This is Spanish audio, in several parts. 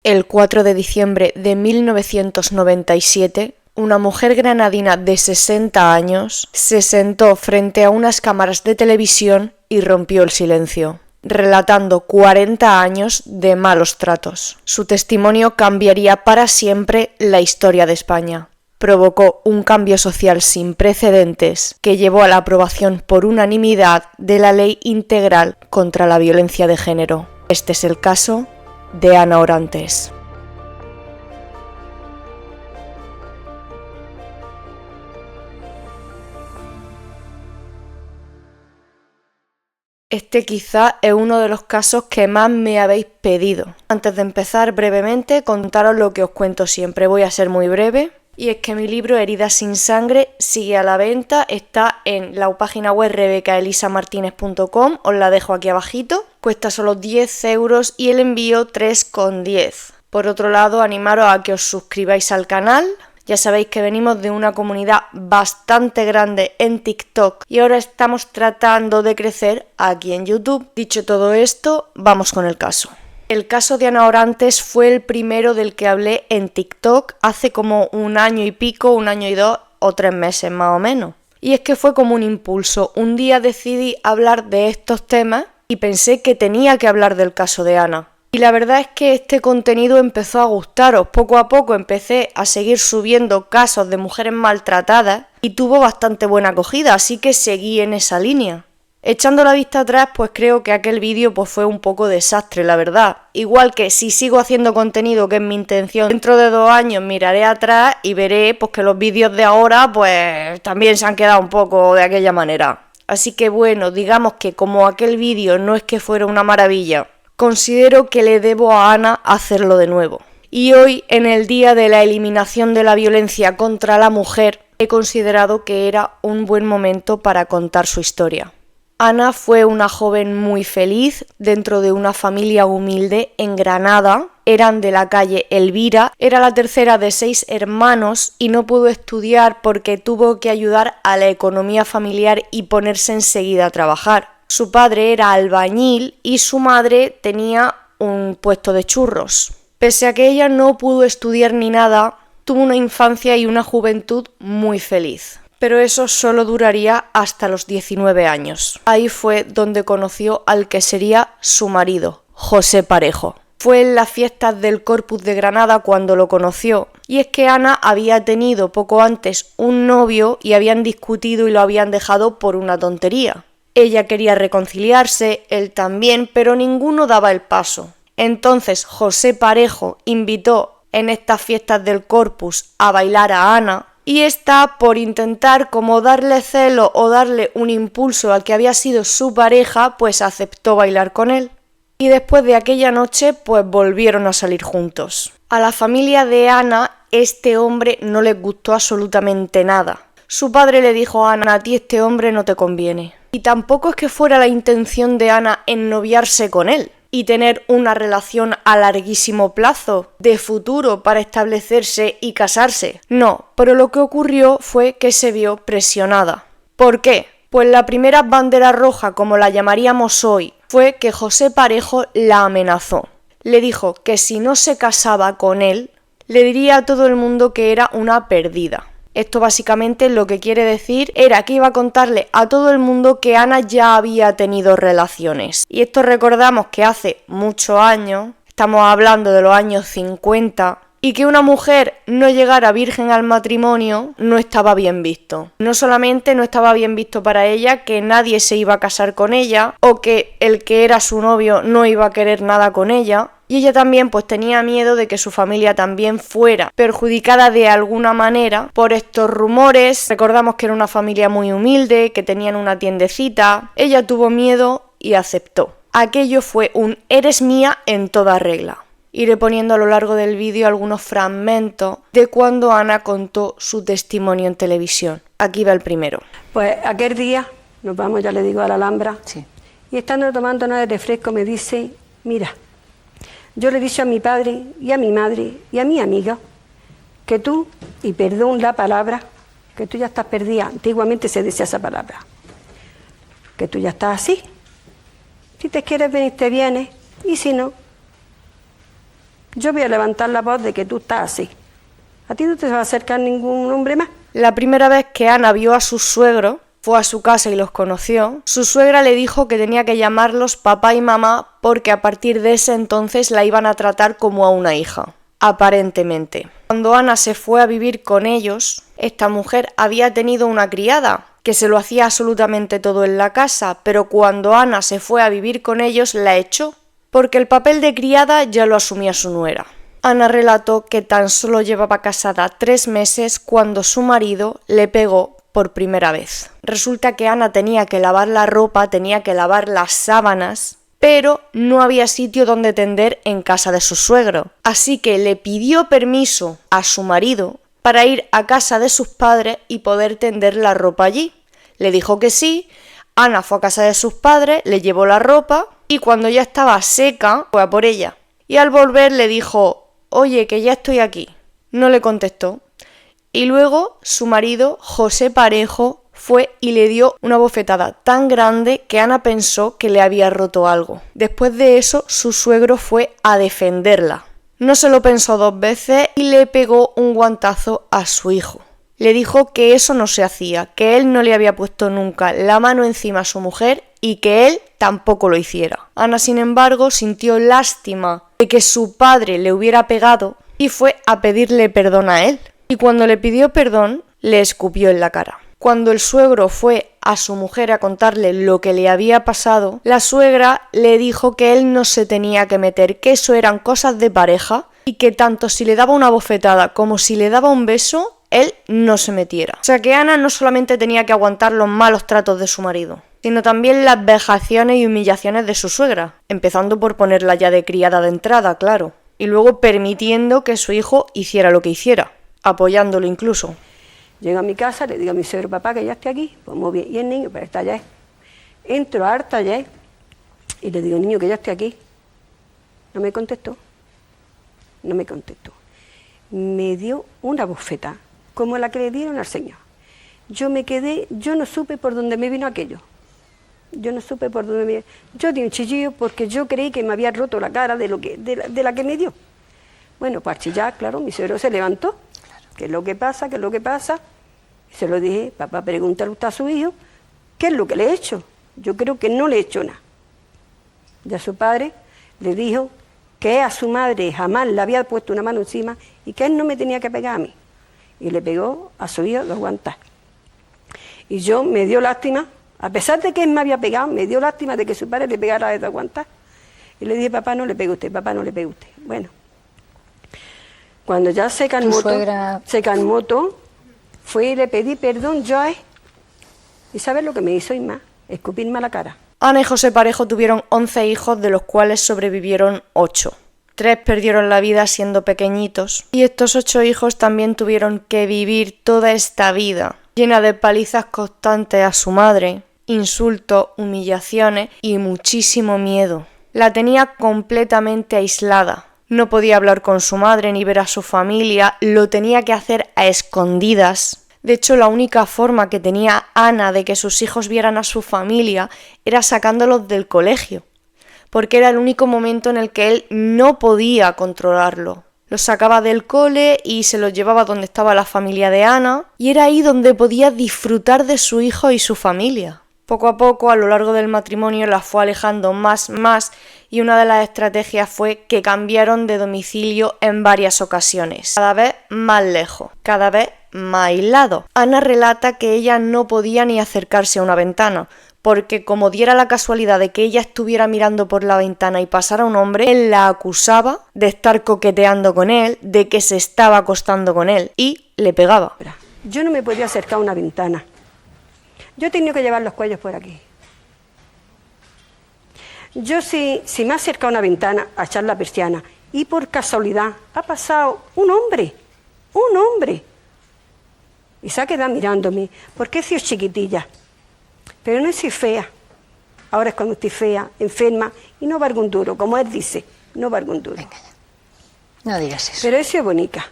El 4 de diciembre de 1997, una mujer granadina de 60 años se sentó frente a unas cámaras de televisión y rompió el silencio, relatando 40 años de malos tratos. Su testimonio cambiaría para siempre la historia de España. Provocó un cambio social sin precedentes que llevó a la aprobación por unanimidad de la Ley Integral contra la Violencia de Género. Este es el caso de Ana Orantes. Este quizá es uno de los casos que más me habéis pedido. Antes de empezar, brevemente, contaros lo que os cuento siempre. Voy a ser muy breve. Y es que mi libro Heridas sin sangre sigue a la venta. Está en la página web rebecaelisamartinez.com. Os la dejo aquí abajito. Cuesta solo 10 euros y el envío 3,10. Por otro lado, animaros a que os suscribáis al canal. Ya sabéis que venimos de una comunidad bastante grande en TikTok y ahora estamos tratando de crecer aquí en YouTube. Dicho todo esto, vamos con el caso. El caso de Ana Orantes fue el primero del que hablé en TikTok hace como 1 año y pico, 1 año y 2 o 3 meses más o menos. Y es que fue como un impulso. Un día decidí hablar de estos temas y pensé que tenía que hablar del caso de Ana. Y la verdad es que este contenido empezó a gustaros. Poco a poco empecé a seguir subiendo casos de mujeres maltratadas y tuvo bastante buena acogida, así que seguí en esa línea. Echando la vista atrás, pues creo que aquel vídeo pues fue un poco desastre, la verdad. Igual que si sigo haciendo contenido, que es mi intención, dentro de 2 años miraré atrás y veré pues que los vídeos de ahora pues también se han quedado un poco de aquella manera. Así que bueno, digamos que como aquel vídeo no es que fuera una maravilla, considero que le debo a Ana hacerlo de nuevo. Y hoy, en el día de la eliminación de la violencia contra la mujer, he considerado que era un buen momento para contar su historia. Ana fue una joven muy feliz dentro de una familia humilde en Granada. Eran de la calle Elvira, era la tercera de 6 hermanos y no pudo estudiar porque tuvo que ayudar a la economía familiar y ponerse enseguida a trabajar. Su padre era albañil y su madre tenía un puesto de churros. Pese a que ella no pudo estudiar ni nada, tuvo una infancia y una juventud muy feliz. Pero eso solo duraría hasta los 19 años. Ahí fue donde conoció al que sería su marido, José Parejo. Fue en las fiestas del Corpus de Granada cuando lo conoció. Y es que Ana había tenido poco antes un novio y habían discutido y lo habían dejado por una tontería. Ella quería reconciliarse, él también, pero ninguno daba el paso. Entonces José Parejo invitó en estas fiestas del Corpus a bailar a Ana y esta, por intentar como darle celo o darle un impulso al que había sido su pareja, pues aceptó bailar con él. Y después de aquella noche, pues volvieron a salir juntos. A la familia de Ana, este hombre no les gustó absolutamente nada. Su padre le dijo a Ana: a ti este hombre no te conviene. Y tampoco es que fuera la intención de Ana ennoviarse con él y tener una relación a larguísimo plazo de futuro para establecerse y casarse. No, pero lo que ocurrió fue que se vio presionada. ¿Por qué? Pues la primera bandera roja, como la llamaríamos hoy, fue que José Parejo la amenazó. Le dijo que si no se casaba con él, le diría a todo el mundo que era una perdida. Esto básicamente lo que quiere decir era que iba a contarle a todo el mundo que Ana ya había tenido relaciones. Y esto recordamos que hace muchos años, estamos hablando de los años 50, y que una mujer no llegara virgen al matrimonio no estaba bien visto. No solamente no estaba bien visto para ella, que nadie se iba a casar con ella, o que el que era su novio no iba a querer nada con ella, y ella también pues tenía miedo de que su familia también fuera perjudicada de alguna manera por estos rumores. Recordamos que era una familia muy humilde, que tenían una tiendecita. Ella tuvo miedo y aceptó. Aquello fue un eres mía en toda regla. Iré poniendo a lo largo del vídeo algunos fragmentos de cuando Ana contó su testimonio en televisión. Aquí va el primero. Pues aquel día nos vamos, ya le digo, a la Alhambra. Sí. Y estando tomando nada de refresco me dice: mira, yo le he dicho a mi padre y a mi madre y a mi amiga que tú, y perdón la palabra, que tú ya estás perdida. Antiguamente se decía esa palabra. Que tú ya estás así. Si te quieres venir, te vienes. Y si no, yo voy a levantar la voz de que tú estás así. A ti no te va a acercar ningún hombre más. La primera vez que Ana vio a sus suegros, fue a su casa y los conoció, su suegra le dijo que tenía que llamarlos papá y mamá porque a partir de ese entonces la iban a tratar como a una hija, aparentemente. Cuando Ana se fue a vivir con ellos, esta mujer había tenido una criada que se lo hacía absolutamente todo en la casa, pero cuando Ana se fue a vivir con ellos la echó, porque el papel de criada ya lo asumía su nuera. Ana relató que tan solo llevaba casada 3 meses cuando su marido le pegó por primera vez. Resulta que Ana tenía que lavar la ropa, tenía que lavar las sábanas, pero no había sitio donde tender en casa de su suegro. Así que le pidió permiso a su marido para ir a casa de sus padres y poder tender la ropa allí. Le dijo que sí, Ana fue a casa de sus padres, le llevó la ropa y cuando ya estaba seca fue a por ella. Y al volver le dijo: «Oye, que ya estoy aquí». No le contestó. Y luego su marido, José Parejo, fue y le dio una bofetada tan grande que Ana pensó que le había roto algo. Después de eso, su suegro fue a defenderla. No se lo pensó 2 veces y le pegó un guantazo a su hijo. Le dijo que eso no se hacía, que él no le había puesto nunca la mano encima a su mujer y que él tampoco lo hiciera. Ana, sin embargo, sintió lástima de que su padre le hubiera pegado y fue a pedirle perdón a él. Y cuando le pidió perdón, le escupió en la cara. Cuando el suegro fue a su mujer a contarle lo que le había pasado, la suegra le dijo que él no se tenía que meter, que eso eran cosas de pareja y que tanto si le daba una bofetada como si le daba un beso, él no se metiera. O sea que Ana no solamente tenía que aguantar los malos tratos de su marido, sino también las vejaciones y humillaciones de su suegra, empezando por ponerla ya de criada de entrada, claro, y luego permitiendo que su hijo hiciera lo que hiciera, apoyándolo incluso. Llego a mi casa, le digo a mi suegro: papá, que ya estoy aquí. Pues muy bien. Y el niño, pues está allá. Entro al taller y le digo: niño, que ya estoy aquí. No me contestó. No me contestó. Me dio una bofeta, como la que le dieron al Señor. Yo me quedé, yo no supe por dónde me vino aquello. Yo no supe por dónde me vino. Yo di un chillillo porque yo creí que me había roto la cara de la que me dio. Bueno, pues al chillar, claro, mi suegro se levantó. ¿Qué es lo que pasa? ¿Qué es lo que pasa? Y se lo dije: papá, pregúntale usted a su hijo qué es lo que le he hecho. Yo creo que no le he hecho nada. Ya su padre le dijo que a su madre jamás le había puesto una mano encima y que él no me tenía que pegar a mí. Y le pegó a su hijo 2 guantazos. Y yo me dio lástima, a pesar de que él me había pegado, me dio lástima de que su padre le pegara de 2 guantazos. Y le dije: papá, no le pegue usted, papá, no le pegue usted. Bueno. Cuando ya se calmó todo, fui y le pedí perdón yo a él. ¿Y sabes lo que me hizo, Isma? Escupirme a la cara. Ana y José Parejo tuvieron 11 hijos, de los cuales sobrevivieron 8. 3 perdieron la vida siendo pequeñitos. Y estos 8 hijos también tuvieron que vivir toda esta vida, llena de palizas constantes a su madre, insultos, humillaciones y muchísimo miedo. La tenía completamente aislada. No podía hablar con su madre ni ver a su familia, lo tenía que hacer a escondidas. De hecho, la única forma que tenía Ana de que sus hijos vieran a su familia era sacándolos del colegio, porque era el único momento en el que él no podía controlarlo. Los sacaba del cole y se los llevaba donde estaba la familia de Ana, y era ahí donde podía disfrutar de su hijo y su familia. Poco a poco, a lo largo del matrimonio, las fue alejando más, y una de las estrategias fue que cambiaron de domicilio en varias ocasiones, cada vez más lejos, cada vez más aislados. Ana relata que ella no podía ni acercarse a una ventana, porque como diera la casualidad de que ella estuviera mirando por la ventana y pasara un hombre, él la acusaba de estar coqueteando con él, de que se estaba acostando con él, y le pegaba. Yo no me podía acercar a una ventana. Yo he tenido que llevar los cuellos por aquí. Yo si me acerca a una ventana a echar la persiana y por casualidad ha pasado un hombre, y se ha quedado mirándome, porque he sido chiquitilla, pero no he sido fea. Ahora es cuando estoy fea, enferma, y no valgo un duro, como él dice, no valgo un duro. Venga ya, no digas eso. Pero he sido bonita.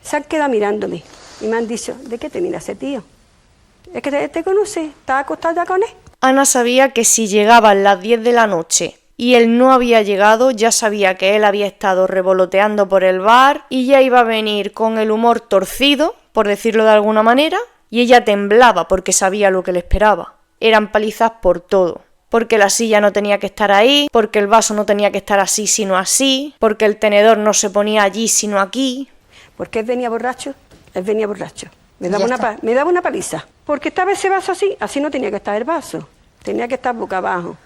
Se han quedado mirándome y me han dicho: ¿de qué te mira ese tío? Es que te conoce, ¿estás acostada ya con él? Ana sabía que si llegaban las 10 de la noche y él no había llegado, ya sabía que él había estado revoloteando por el bar y ya iba a venir con el humor torcido, por decirlo de alguna manera, y ella temblaba porque sabía lo que le esperaba. Eran palizas por todo. Porque la silla no tenía que estar ahí, porque el vaso no tenía que estar así sino así, porque el tenedor no se ponía allí sino aquí. ¿Por qué él venía borracho? Él venía borracho. Me daba una paliza. Porque estaba ese vaso así no tenía que estar el vaso. Tenía que estar boca abajo.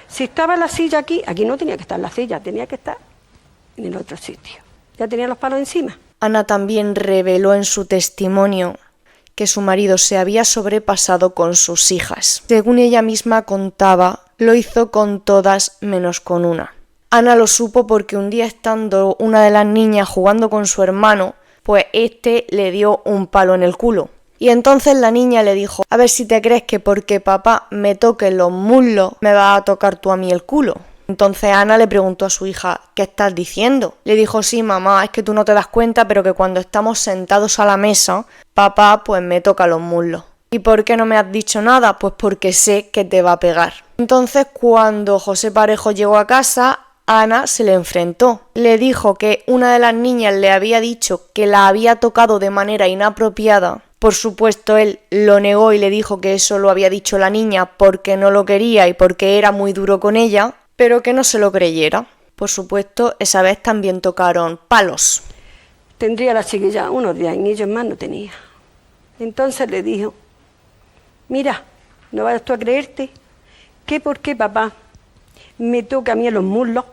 Si estaba la silla aquí, aquí no tenía que estar la silla, tenía que estar en el otro sitio. Ya tenía los palos encima. Ana también reveló en su testimonio que su marido se había sobrepasado con sus hijas. Según ella misma contaba, lo hizo con todas menos con una. Ana lo supo porque un día estando una de las niñas jugando con su hermano, pues este le dio un palo en el culo. Y entonces la niña le dijo: a ver si te crees que porque papá me toque los muslos, me vas a tocar tú a mí el culo. Entonces Ana le preguntó a su hija: ¿qué estás diciendo? Le dijo: sí, mamá, es que tú no te das cuenta, pero que cuando estamos sentados a la mesa, papá pues me toca los muslos. ¿Y por qué no me has dicho nada? Pues porque sé que te va a pegar. Entonces cuando José Parejo llegó a casa, Ana se le enfrentó. Le dijo que una de las niñas le había dicho que la había tocado de manera inapropiada. Por supuesto, él lo negó y le dijo que eso lo había dicho la niña porque no lo quería y porque era muy duro con ella, pero que no se lo creyera. Por supuesto, esa vez también tocaron palos. Tendría la chiquilla unos 10 añillos más, no tenía. Entonces le dijo: mira, no vayas tú a creerte que porque papá me toca a mí en los muslos,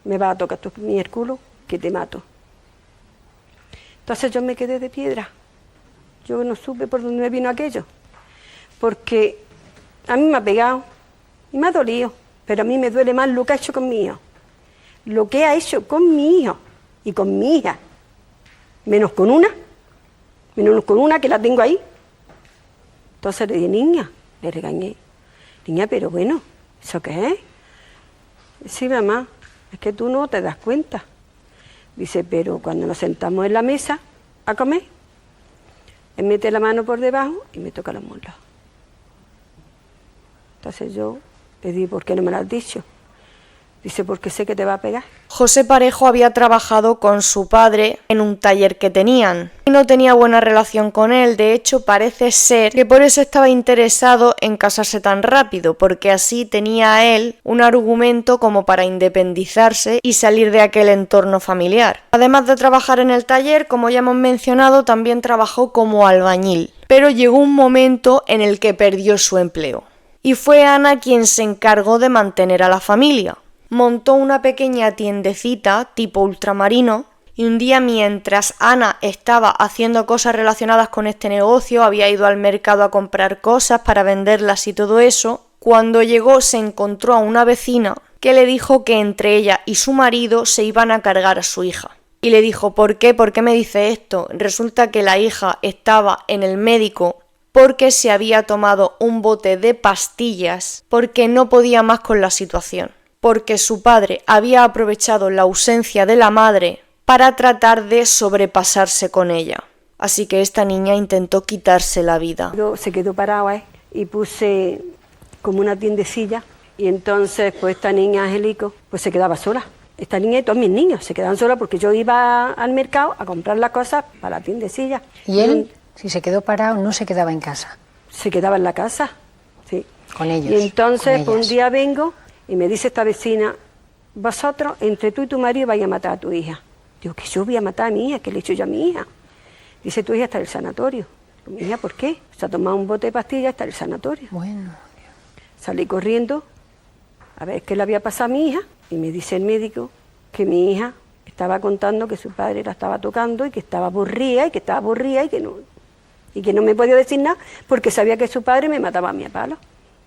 me va a tocar tú a mí el culo, que te mato. Entonces yo me quedé de piedra. Yo no supe por dónde me vino aquello, porque a mí me ha pegado y me ha dolido, pero a mí me duele más lo que ha hecho con mi hijo, lo que ha hecho con mi hijo y con mi hija, menos con una que la tengo ahí. Entonces le dije: niña, le regañé: niña, pero bueno, ¿eso qué es? Sí, mamá, es que tú no te das cuenta. Dice: pero cuando nos sentamos en la mesa a comer, él mete la mano por debajo y me toca los muslos. Entonces yo le dije: ¿por qué no me lo has dicho? Dice: porque sé que te va a pegar. José Parejo había trabajado con su padre en un taller que tenían y no tenía buena relación con él. De hecho, parece ser que por eso estaba interesado en casarse tan rápido, porque así tenía él un argumento como para independizarse y salir de aquel entorno familiar. Además de trabajar en el taller, como ya hemos mencionado, también trabajó como albañil. Pero llegó un momento en el que perdió su empleo. Y fue Ana quien se encargó de mantener a la familia. Montó una pequeña tiendecita tipo ultramarino y un día, mientras Ana estaba haciendo cosas relacionadas con este negocio, había ido al mercado a comprar cosas para venderlas y todo eso, cuando llegó se encontró a una vecina que le dijo que entre ella y su marido se iban a cargar a su hija. Y le dijo: ¿por qué? ¿Por qué me dice esto? Resulta que la hija estaba en el médico porque se había tomado un bote de pastillas porque no podía más con la situación. Porque su padre había aprovechado la ausencia de la madre para tratar de sobrepasarse con ella. Así que esta niña intentó quitarse la vida. Se quedó parado y puse como una tiendecilla y entonces pues esta niña Angelico pues se quedaba sola. Esta niña y todos mis niños se quedaban solas porque yo iba al mercado a comprar las cosas para la tiendecilla. ¿Y él, si se quedó parado, no se quedaba en casa? Se quedaba en la casa, sí. Con ellos. Y entonces pues, un día vengo y me dice esta vecina: vosotros, entre tú y tu marido, vais a matar a tu hija. Digo: que yo voy a matar a mi hija, que le he hecho yo a mi hija. Dice: tu hija está en el sanatorio. Digo: mi hija, ¿por qué? Se ha tomado un bote de pastillas, está en el sanatorio. Bueno. Salí corriendo a ver qué le había pasado a mi hija y me dice el médico que mi hija estaba contando que su padre la estaba tocando y que estaba aburrida y que no me podía decir nada porque sabía que su padre me mataba a mí a palos.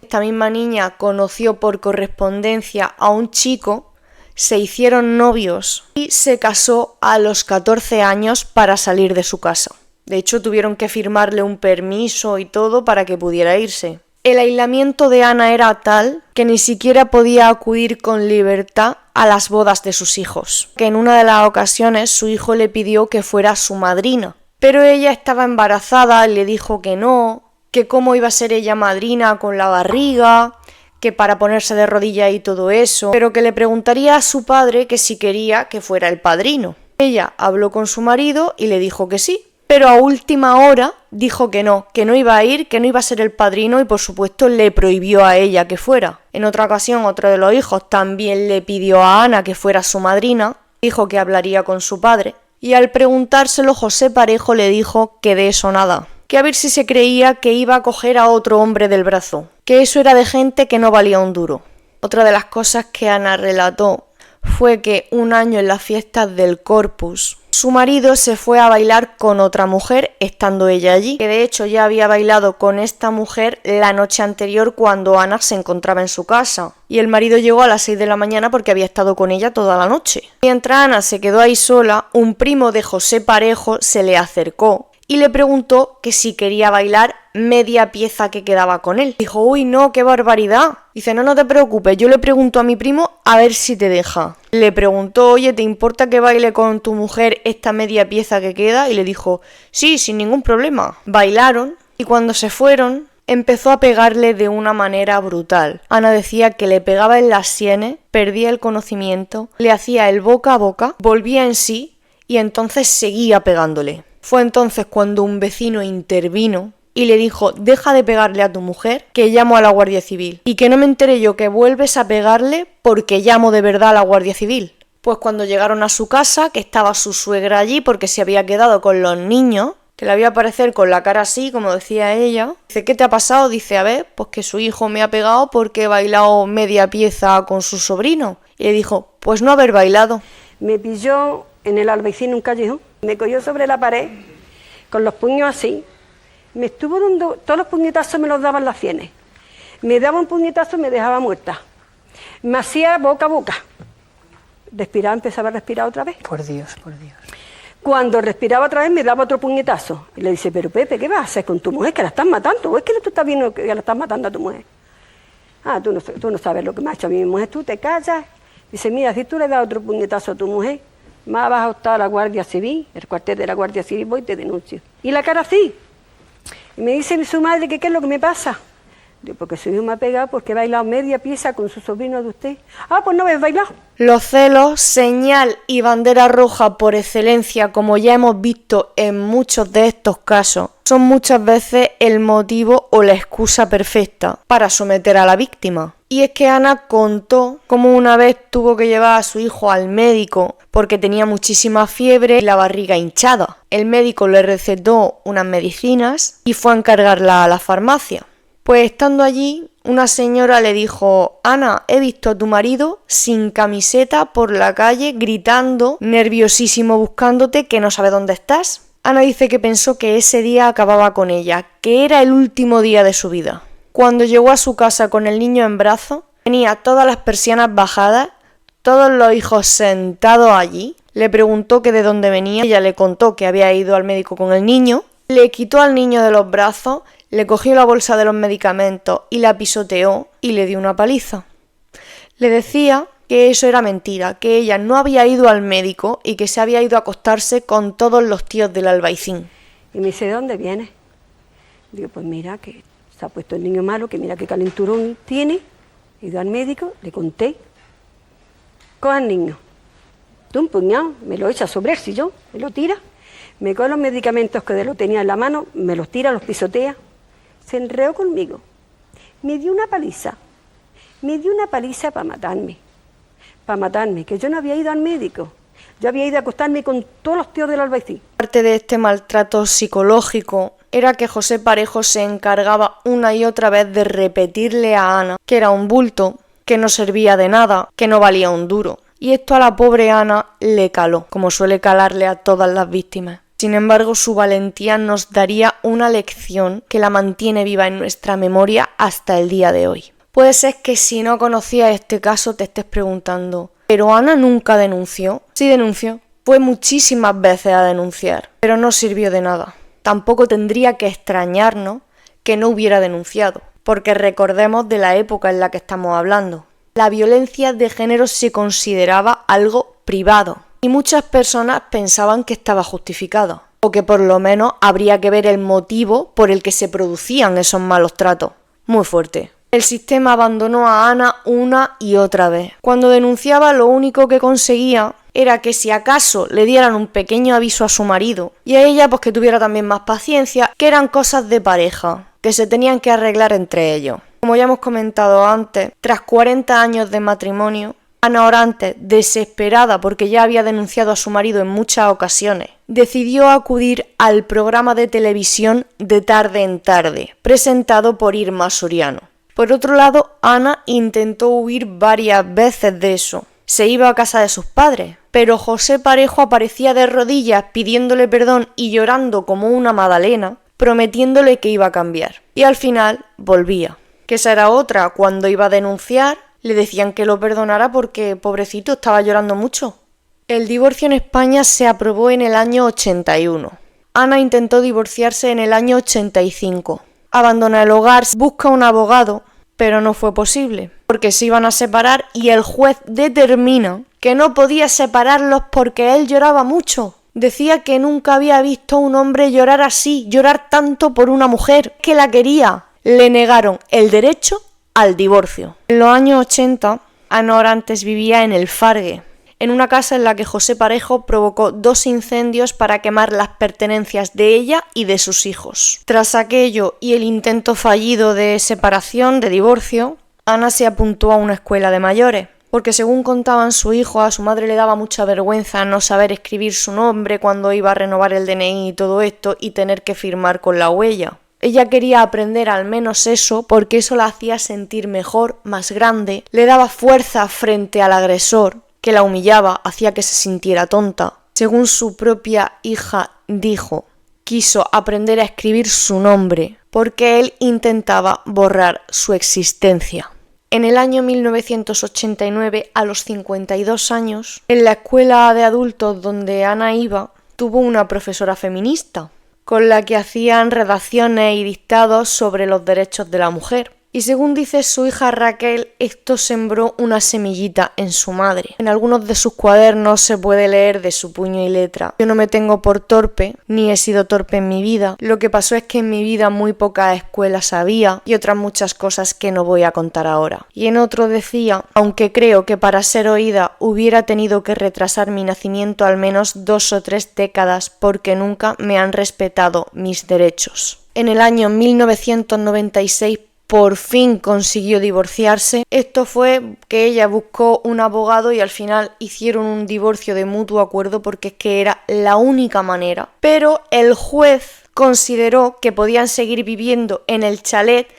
Esta misma niña conoció por correspondencia a un chico, se hicieron novios y se casó a los 14 años para salir de su casa. De hecho, tuvieron que firmarle un permiso y todo para que pudiera irse. El aislamiento de Ana era tal que ni siquiera podía acudir con libertad a las bodas de sus hijos, que en una de las ocasiones su hijo le pidió que fuera su madrina, pero ella estaba embarazada y le dijo que no, que cómo iba a ser ella madrina con la barriga, que para ponerse de rodillas y todo eso, pero que le preguntaría a su padre que si quería que fuera el padrino. Ella habló con su marido y le dijo que sí, pero a última hora dijo que no iba a ir, que no iba a ser el padrino y por supuesto le prohibió a ella que fuera. En otra ocasión, otro de los hijos también le pidió a Ana que fuera su madrina, dijo que hablaría con su padre y al preguntárselo José Parejo le dijo que de eso nada, que a ver si se creía que iba a coger a otro hombre del brazo, que eso era de gente que no valía un duro. Otra de las cosas que Ana relató fue que un año en las fiestas del Corpus, su marido se fue a bailar con otra mujer estando ella allí, que de hecho ya había bailado con esta mujer la noche anterior cuando Ana se encontraba en su casa, y el marido llegó a las 6 de la mañana porque había estado con ella toda la noche. Mientras Ana se quedó ahí sola, un primo de José Parejo se le acercó y le preguntó que si quería bailar media pieza que quedaba con él. Dijo, uy, no, qué barbaridad. Dice, no te preocupes, yo le pregunto a mi primo a ver si te deja. Le preguntó, oye, ¿te importa que baile con tu mujer esta media pieza que queda? Y le dijo, sí, sin ningún problema. Bailaron y cuando se fueron empezó a pegarle de una manera brutal. Ana decía que le pegaba en las sienes, perdía el conocimiento, le hacía el boca a boca, volvía en sí y entonces seguía pegándole. Fue entonces cuando un vecino intervino y le dijo, deja de pegarle a tu mujer, que llamo a la Guardia Civil. Y que no me entere yo que vuelves a pegarle porque llamo de verdad a la Guardia Civil. Pues cuando llegaron a su casa, que estaba su suegra allí porque se había quedado con los niños, que le había aparecer con la cara así, como decía ella. Dice, ¿qué te ha pasado? Dice, a ver, pues que su hijo me ha pegado porque he bailado media pieza con su sobrino. Y le dijo, pues no haber bailado. Me pilló en el Albaicín un callejón, me cogió sobre la pared, con los puños así, me estuvo dando, todos los puñetazos me los daban las sienes, me daba un puñetazo y me dejaba muerta, me hacía boca a boca, respiraba, empezaba a respirar otra vez. Por Dios, por Dios. Cuando respiraba otra vez me daba otro puñetazo, y le dice, pero Pepe, ¿qué vas a hacer con tu mujer, que la estás matando? ¿O es que tú estás viendo que la estás matando a tu mujer? Ah, tú no sabes lo que me ha hecho a mi mujer, tú te callas. Dice, mira, si tú le das otro puñetazo a tu mujer, más vas a estar a la Guardia Civil, el cuartel de la Guardia Civil, voy y te denuncio. Y la cara así. Y me dice su madre que qué es lo que me pasa. Digo, porque su hijo me ha pegado porque he bailado media pieza con su sobrino de usted. Ah, pues no habéis bailado. Los celos, señal y bandera roja por excelencia, como ya hemos visto en muchos de estos casos, son muchas veces el motivo o la excusa perfecta para someter a la víctima. Y es que Ana contó cómo una vez tuvo que llevar a su hijo al médico porque tenía muchísima fiebre y la barriga hinchada. El médico le recetó unas medicinas y fue a encargarlas a la farmacia. Pues estando allí, una señora le dijo, Ana, he visto a tu marido sin camiseta por la calle gritando, nerviosísimo buscándote, que no sabe dónde estás. Ana dice que pensó que ese día acababa con ella, que era el último día de su vida. Cuando llegó a su casa con el niño en brazos, tenía todas las persianas bajadas, todos los hijos sentados allí. Le preguntó que de dónde venía, ella le contó que había ido al médico con el niño, le quitó al niño de los brazos, le cogió la bolsa de los medicamentos y la pisoteó y le dio una paliza. Le decía que eso era mentira, que ella no había ido al médico y que se había ido a acostarse con todos los tíos del Albaicín. Y me dice, ¿de dónde vienes? Digo, pues mira que se ha puesto el niño malo, que mira qué calenturón tiene. He ido al médico, le conté. Coge al niño, de un puñado, me lo echa sobre el sillón, me lo tira, me coge los medicamentos que lo tenía en la mano, me los tira, los pisotea. Se enredó conmigo, me dio una paliza para matarme, que yo no había ido al médico, yo había ido a acostarme con todos los tíos del Albaicín. Parte de este maltrato psicológico era que José Parejo se encargaba una y otra vez de repetirle a Ana que era un bulto, que no servía de nada, que no valía un duro. Y esto a la pobre Ana le caló, como suele calarle a todas las víctimas. Sin embargo, su valentía nos daría una lección que la mantiene viva en nuestra memoria hasta el día de hoy. Puede ser que si no conocías este caso te estés preguntando, ¿pero Ana nunca denunció? Sí denunció, fue muchísimas veces a denunciar, pero no sirvió de nada. Tampoco tendría que extrañarnos que no hubiera denunciado, porque recordemos de la época en la que estamos hablando. La violencia de género se consideraba algo privado. Y muchas personas pensaban que estaba justificado, o que por lo menos habría que ver el motivo por el que se producían esos malos tratos. Muy fuerte. El sistema abandonó a Ana una y otra vez. Cuando denunciaba, lo único que conseguía era que si acaso le dieran un pequeño aviso a su marido y a ella pues que tuviera también más paciencia, que eran cosas de pareja, que se tenían que arreglar entre ellos. Como ya hemos comentado antes, tras 40 años de matrimonio, Ana Orantes, desesperada porque ya había denunciado a su marido en muchas ocasiones, decidió acudir al programa de televisión De tarde en tarde, presentado por Irma Soriano. Por otro lado, Ana intentó huir varias veces de eso. Se iba a casa de sus padres, pero José Parejo aparecía de rodillas pidiéndole perdón y llorando como una magdalena, prometiéndole que iba a cambiar. Y al final volvía. Que esa era otra, cuando iba a denunciar, le decían que lo perdonara porque, pobrecito, estaba llorando mucho. El divorcio en España se aprobó en el año 81. Ana intentó divorciarse en el año 85. Abandona el hogar, busca un abogado, pero no fue posible, porque se iban a separar y el juez determina que no podía separarlos porque él lloraba mucho. Decía que nunca había visto a un hombre llorar así, llorar tanto por una mujer, que la quería. Le negaron el derecho al divorcio. En los años 80, Ana Orantes vivía en El Fargue, en una casa en la que José Parejo provocó 2 incendios para quemar las pertenencias de ella y de sus hijos. Tras aquello y el intento fallido de separación, de divorcio, Ana se apuntó a una escuela de mayores, porque según contaban su hijo, a su madre le daba mucha vergüenza no saber escribir su nombre cuando iba a renovar el DNI y todo esto y tener que firmar con la huella. Ella quería aprender al menos eso porque eso la hacía sentir mejor, más grande, le daba fuerza frente al agresor, que la humillaba, hacía que se sintiera tonta. Según su propia hija dijo, quiso aprender a escribir su nombre porque él intentaba borrar su existencia. En el año 1989, a los 52 años, en la escuela de adultos donde Ana iba, tuvo una profesora feminista, con la que hacían redacciones y dictados sobre los derechos de la mujer. Y según dice su hija Raquel, esto sembró una semillita en su madre. En algunos de sus cuadernos se puede leer de su puño y letra: yo no me tengo por torpe, ni he sido torpe en mi vida. Lo que pasó es que en mi vida muy pocas escuelas había y otras muchas cosas que no voy a contar ahora. Y en otro decía, aunque creo que para ser oída hubiera tenido que retrasar mi nacimiento al menos 2 o 3 décadas porque nunca me han respetado mis derechos. En el año 1996 por fin consiguió divorciarse. Esto fue que ella buscó un abogado y al final hicieron un divorcio de mutuo acuerdo porque es que era la única manera. Pero el juez consideró que podían seguir viviendo en el chalet,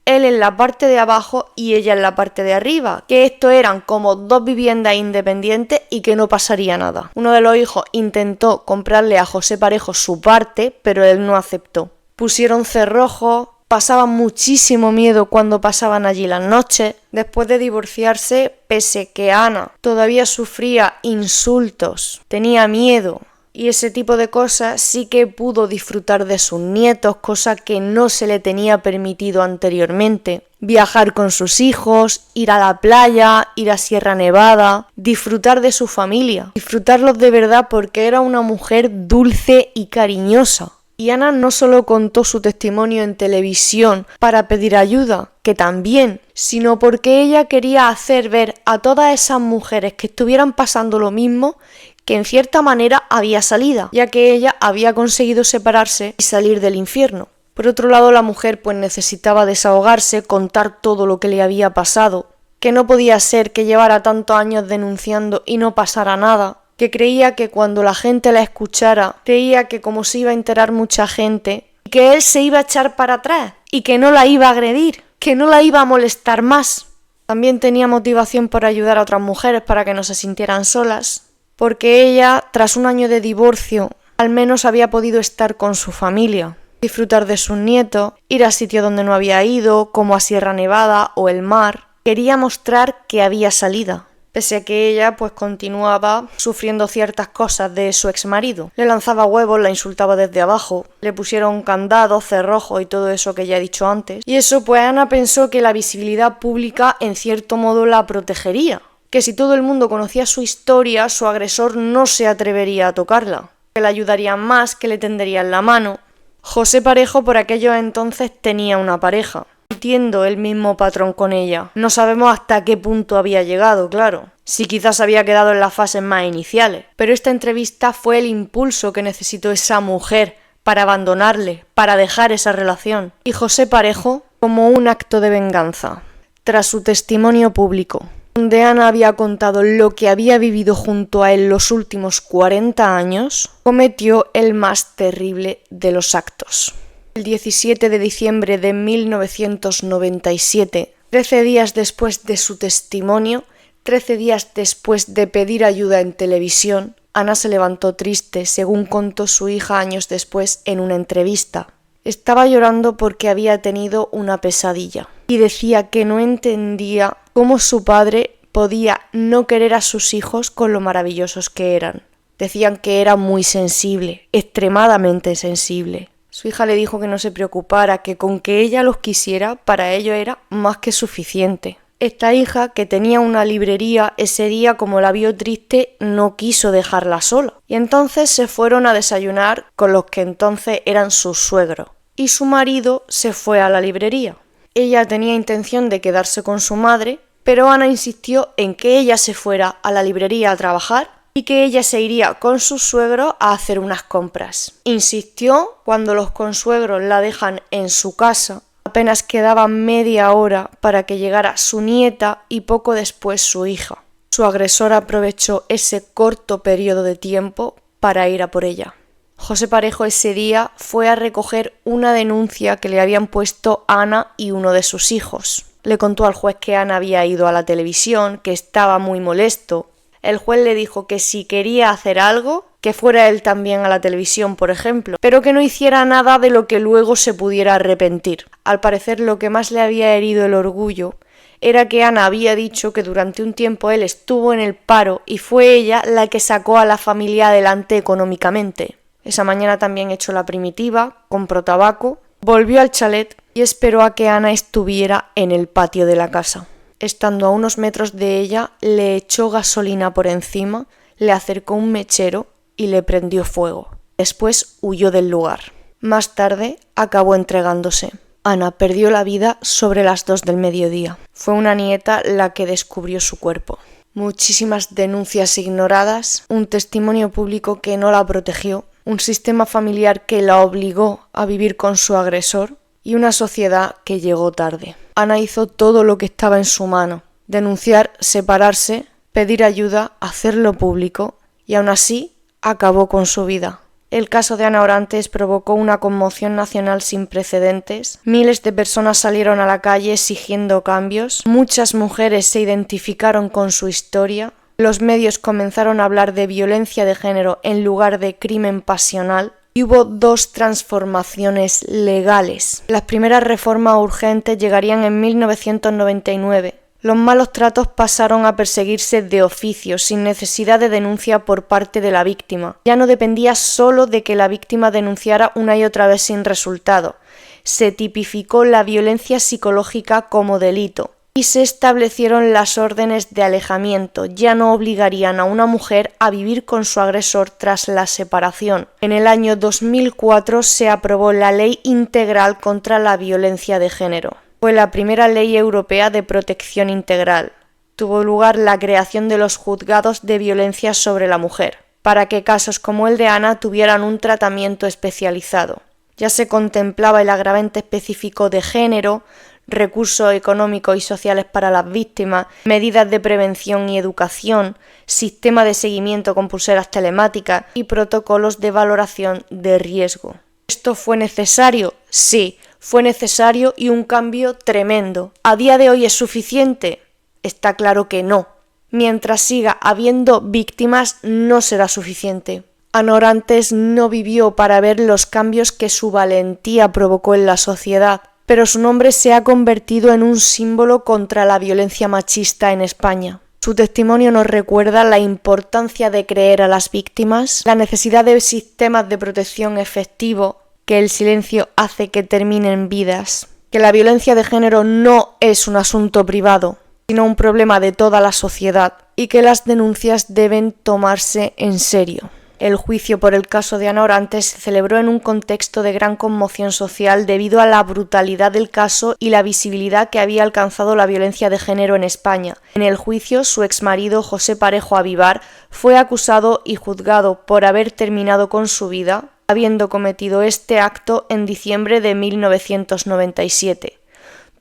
él en la parte de abajo y ella en la parte de arriba, que esto eran como 2 viviendas independientes y que no pasaría nada. Uno de los hijos intentó comprarle a José Parejo su parte, pero él no aceptó. Pusieron cerrojos, pasaban muchísimo miedo cuando pasaban allí las noches. Después de divorciarse, pese que Ana todavía sufría insultos, tenía miedo y ese tipo de cosas, sí que pudo disfrutar de sus nietos, cosa que no se le tenía permitido anteriormente. Viajar con sus hijos, ir a la playa, ir a Sierra Nevada, disfrutar de su familia, disfrutarlos de verdad porque era una mujer dulce y cariñosa. Y Ana no solo contó su testimonio en televisión para pedir ayuda, que también, sino porque ella quería hacer ver a todas esas mujeres que estuvieran pasando lo mismo que en cierta manera había salida, ya que ella había conseguido separarse y salir del infierno. Por otro lado, la mujer pues necesitaba desahogarse, contar todo lo que le había pasado, que no podía ser que llevara tantos años denunciando y no pasara nada, que creía que cuando la gente la escuchara, creía que como se iba a enterar mucha gente, que él se iba a echar para atrás y que no la iba a agredir, que no la iba a molestar más. También tenía motivación por ayudar a otras mujeres para que no se sintieran solas, porque ella, tras un año de divorcio, al menos había podido estar con su familia, disfrutar de sus nietos, ir a sitios donde no había ido, como a Sierra Nevada o el mar. Quería mostrar que había salida, pese a que ella pues continuaba sufriendo ciertas cosas de su exmarido. Le lanzaba huevos, la insultaba desde abajo, le pusieron candados, cerrojos y todo eso que ya he dicho antes. Y eso pues Ana pensó que la visibilidad pública en cierto modo la protegería, que si todo el mundo conocía su historia, su agresor no se atrevería a tocarla, que le ayudarían más, que le tenderían la mano. José Parejo por aquellos entonces tenía una pareja. repitiendo el mismo patrón con ella. No sabemos hasta qué punto había llegado, claro. Si quizás había quedado en las fases más iniciales. Pero esta entrevista fue el impulso que necesitó esa mujer para abandonarle, para dejar esa relación. Y José Parejo, como un acto de venganza, tras su testimonio público, donde Ana había contado lo que había vivido junto a él los últimos 40 años, cometió el más terrible de los actos. El 17 de diciembre de 1997, 13 días después de su testimonio, 13 días después de pedir ayuda en televisión, Ana se levantó triste, según contó su hija años después en una entrevista. Estaba llorando porque había tenido una pesadilla y decía que no entendía cómo su padre podía no querer a sus hijos con lo maravillosos que eran. Decían que era muy sensible, extremadamente sensible. Su hija le dijo que no se preocupara, que con que ella los quisiera, para ello era más que suficiente. Esta hija, que tenía una librería, ese día, como la vio triste, no quiso dejarla sola. Y entonces se fueron a desayunar con los que entonces eran sus suegros. Y su marido se fue a la librería. Ella tenía intención de quedarse con su madre, pero Ana insistió en que ella se fuera a la librería a trabajar y que ella se iría con sus suegros a hacer unas compras. Insistió cuando los consuegros la dejan en su casa. Apenas quedaba media hora para que llegara su nieta y poco después su hija. Su agresor aprovechó ese corto periodo de tiempo para ir a por ella. José Parejo ese día fue a recoger una denuncia que le habían puesto Ana y uno de sus hijos. Le contó al juez que Ana había ido a la televisión, que estaba muy molesto. El juez le dijo que si quería hacer algo, que fuera él también a la televisión, por ejemplo, pero que no hiciera nada de lo que luego se pudiera arrepentir. Al parecer, lo que más le había herido el orgullo era que Ana había dicho que durante un tiempo él estuvo en el paro y fue ella la que sacó a la familia adelante económicamente. Esa mañana también echó la primitiva, compró tabaco, volvió al chalet y esperó a que Ana estuviera en el patio de la casa. Estando a unos metros de ella, le echó gasolina por encima, le acercó un mechero y le prendió fuego. Después huyó del lugar. Más tarde acabó entregándose. Ana perdió la vida sobre las 2 del mediodía. Fue una nieta la que descubrió su cuerpo. Muchísimas denuncias ignoradas, un testimonio público que no la protegió, un sistema familiar que la obligó a vivir con su agresor y una sociedad que llegó tarde. Ana hizo todo lo que estaba en su mano: denunciar, separarse, pedir ayuda, hacerlo público, y aún así acabó con su vida. El caso de Ana Orantes provocó una conmoción nacional sin precedentes. Miles de personas salieron a la calle exigiendo cambios. Muchas mujeres se identificaron con su historia. Los medios comenzaron a hablar de violencia de género en lugar de crimen pasional. Y hubo 2 transformaciones legales. Las primeras reformas urgentes llegarían en 1999. Los malos tratos pasaron a perseguirse de oficio, sin necesidad de denuncia por parte de la víctima. Ya no dependía solo de que la víctima denunciara una y otra vez sin resultado. Se tipificó la violencia psicológica como delito y se establecieron las órdenes de alejamiento. Ya no obligarían a una mujer a vivir con su agresor tras la separación. En el año 2004 se aprobó la Ley Integral contra la Violencia de Género. Fue la primera ley europea de protección integral. Tuvo lugar la creación de los juzgados de violencia sobre la mujer, para que casos como el de Ana tuvieran un tratamiento especializado. Ya se contemplaba el agravante específico de género, recursos económicos y sociales para las víctimas, medidas de prevención y educación, sistema de seguimiento con pulseras telemáticas y protocolos de valoración de riesgo. ¿Esto fue necesario? Sí. Fue necesario y un cambio tremendo. ¿A día de hoy es suficiente? Está claro que no. Mientras siga habiendo víctimas, no será suficiente. Ana Orantes no vivió para ver los cambios que su valentía provocó en la sociedad, pero su nombre se ha convertido en un símbolo contra la violencia machista en España. Su testimonio nos recuerda la importancia de creer a las víctimas, la necesidad de sistemas de protección efectivos, que el silencio hace que terminen vidas, que la violencia de género no es un asunto privado, sino un problema de toda la sociedad y que las denuncias deben tomarse en serio. El juicio por el caso de Ana Orantes se celebró en un contexto de gran conmoción social debido a la brutalidad del caso y la visibilidad que había alcanzado la violencia de género en España. En el juicio, su exmarido José Parejo Avivar fue acusado y juzgado por haber terminado con su vida, habiendo cometido este acto en diciembre de 1997.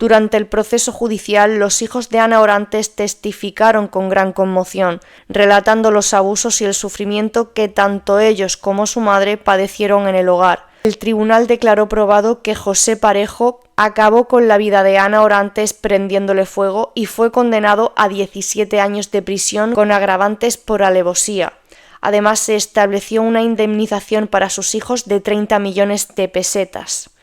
Durante el proceso judicial, los hijos de Ana Orantes testificaron con gran conmoción, relatando los abusos y el sufrimiento que tanto ellos como su madre padecieron en el hogar. El tribunal declaró probado que José Parejo acabó con la vida de Ana Orantes prendiéndole fuego y fue condenado a 17 años de prisión con agravantes por alevosía. Además, se estableció una indemnización para sus hijos de 30 millones de pesetas.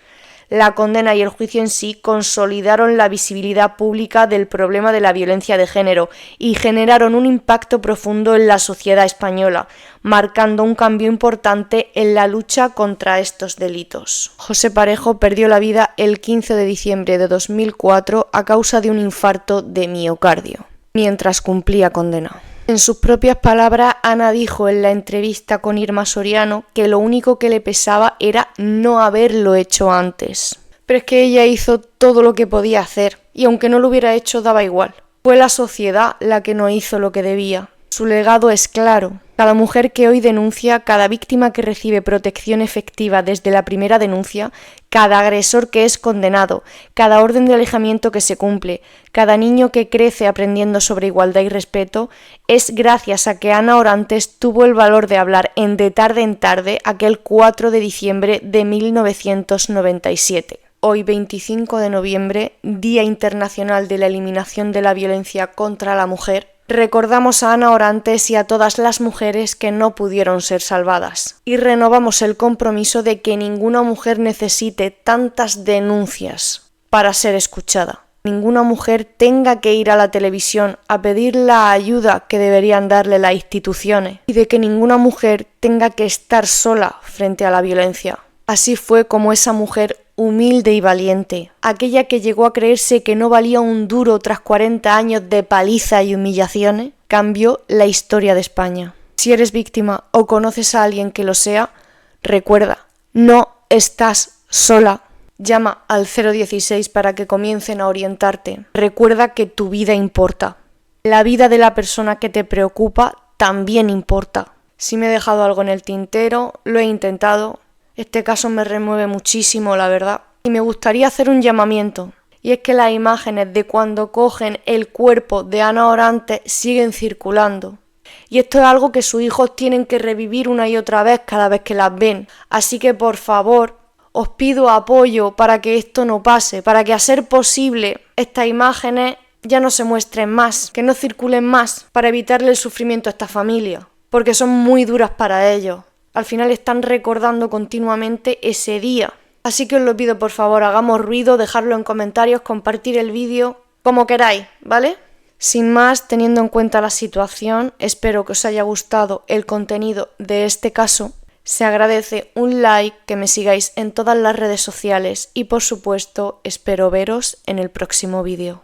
La condena y el juicio en sí consolidaron la visibilidad pública del problema de la violencia de género y generaron un impacto profundo en la sociedad española, marcando un cambio importante en la lucha contra estos delitos. José Parejo perdió la vida el 15 de diciembre de 2004 a causa de un infarto de miocardio, mientras cumplía condena. En sus propias palabras, Ana dijo en la entrevista con Irma Soriano que lo único que le pesaba era no haberlo hecho antes. Pero es que ella hizo todo lo que podía hacer, y aunque no lo hubiera hecho daba igual. Fue la sociedad la que no hizo lo que debía. Su legado es claro. Cada mujer que hoy denuncia, cada víctima que recibe protección efectiva desde la primera denuncia, cada agresor que es condenado, cada orden de alejamiento que se cumple, cada niño que crece aprendiendo sobre igualdad y respeto, es gracias a que Ana Orantes tuvo el valor de hablar en De tarde en tarde aquel 4 de diciembre de 1997. Hoy, 25 de noviembre, Día Internacional de la Eliminación de la Violencia contra la Mujer, recordamos a Ana Orantes y a todas las mujeres que no pudieron ser salvadas. Y renovamos el compromiso de que ninguna mujer necesite tantas denuncias para ser escuchada. Ninguna mujer tenga que ir a la televisión a pedir la ayuda que deberían darle las instituciones. Y de que ninguna mujer tenga que estar sola frente a la violencia. Así fue como esa mujer humilde y valiente, aquella que llegó a creerse que no valía un duro tras 40 años de paliza y humillaciones, cambió la historia de España. Si eres víctima o conoces a alguien que lo sea, recuerda, no estás sola. Llama al 016 para que comiencen a orientarte. Recuerda que tu vida importa. La vida de la persona que te preocupa también importa. Si me he dejado algo en el tintero, lo he intentado. Este caso me remueve muchísimo, la verdad. Y me gustaría hacer un llamamiento. Y es que las imágenes de cuando cogen el cuerpo de Ana Orantes siguen circulando. Y esto es algo que sus hijos tienen que revivir una y otra vez cada vez que las ven. Así que, por favor, os pido apoyo para que esto no pase, para que a ser posible estas imágenes ya no se muestren más, que no circulen más, para evitarle el sufrimiento a esta familia. Porque son muy duras para ellos. Al final están recordando continuamente ese día. Así que os lo pido, por favor, hagamos ruido, dejadlo en comentarios, compartir el vídeo, como queráis, ¿vale? Sin más, teniendo en cuenta la situación, espero que os haya gustado el contenido de este caso. Se agradece un like, que me sigáis en todas las redes sociales y, por supuesto, espero veros en el próximo vídeo.